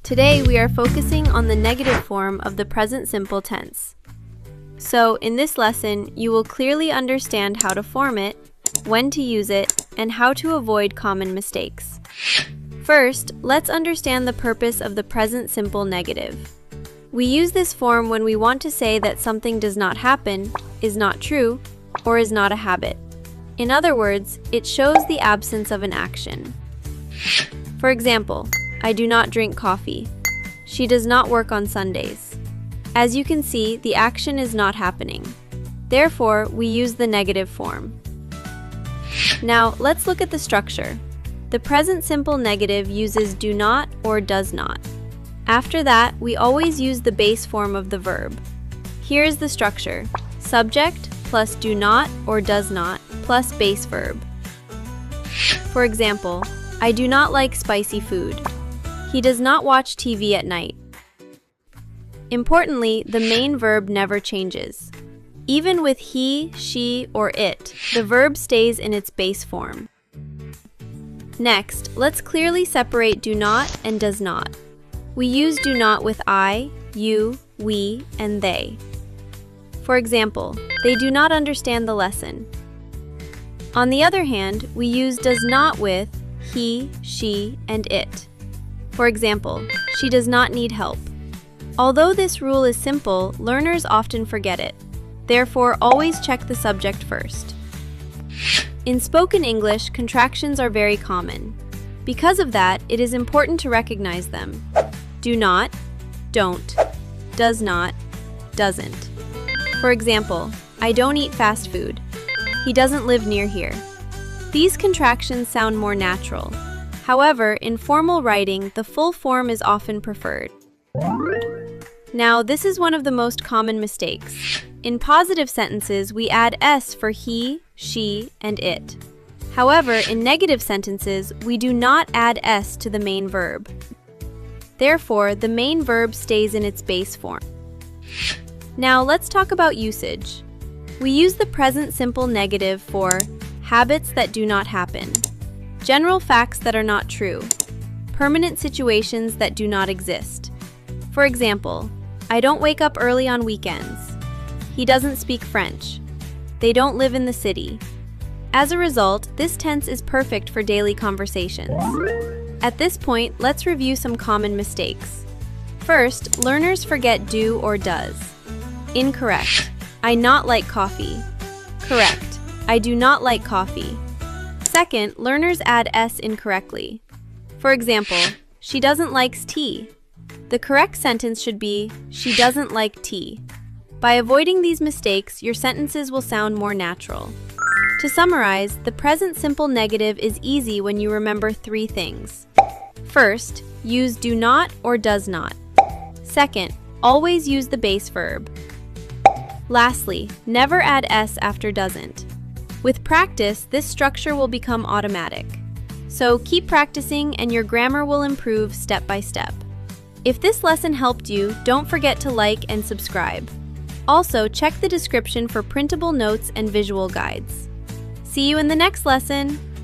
Today we are focusing on the negative form of the present simple tense. So, in this lesson, you will clearly understand how to form it, when to use it, and how to avoid common mistakes. First, let's understand the purpose of the present simple negative. We use this form when we want to say that something does not happen, is not true, or is not a habit. In other words, it shows the absence of an action. For example, I do not drink coffee. She does not work on Sundays. As you can see, the action is not happening. Therefore, we use the negative form. Now, let's look at the structure. The present simple negative uses do not or does not. After that, we always use the base form of the verb. Here is the structure: subject plus do not or does not plus base verb. For example, I do not like spicy food. He does not watch TV at night. Importantly, the main verb never changes. Even with he, she, or it, the verb stays in its base form. Next, let's clearly separate do not and does not. We use do not with I, you, we, and they. For example, they do not understand the lesson. On the other hand, we use does not with he, she, and it. For example, she does not need help. Although this rule is simple, learners often forget it. Therefore, always check the subject first. In spoken English, contractions are very common. Because of that, it is important to recognize them. Do not, don't, does not, doesn't. For example, I don't eat fast food. He doesn't live near here. These contractions sound more natural. However, in formal writing, the full form is often preferred. Now, this is one of the most common mistakes. In positive sentences, we add s for he, she, and it. However, in negative sentences, we do not add s to the main verb. Therefore, the main verb stays in its base form. Now, let's talk about usage. We use the present simple negative for habits that do not happen, general facts that are not true, permanent situations that do not exist. For example, I don't wake up early on weekends. He doesn't speak French. They don't live in the city. As a result, this tense is perfect for daily conversations. At this point, let's review some common mistakes. First, learners forget do or does. Incorrect. I not like coffee. Correct. I do not like coffee. Second, learners add s incorrectly. For example, she doesn't like tea. The correct sentence should be, she doesn't like tea. By avoiding these mistakes, your sentences will sound more natural. To summarize, the present simple negative is easy when you remember three things. First, use do not or does not. Second, always use the base verb. Lastly, never add s after doesn't. With practice, this structure will become automatic. So keep practicing and your grammar will improve step by step. If this lesson helped you, don't forget to like and subscribe. Also, check the description for printable notes and visual guides. See you in the next lesson!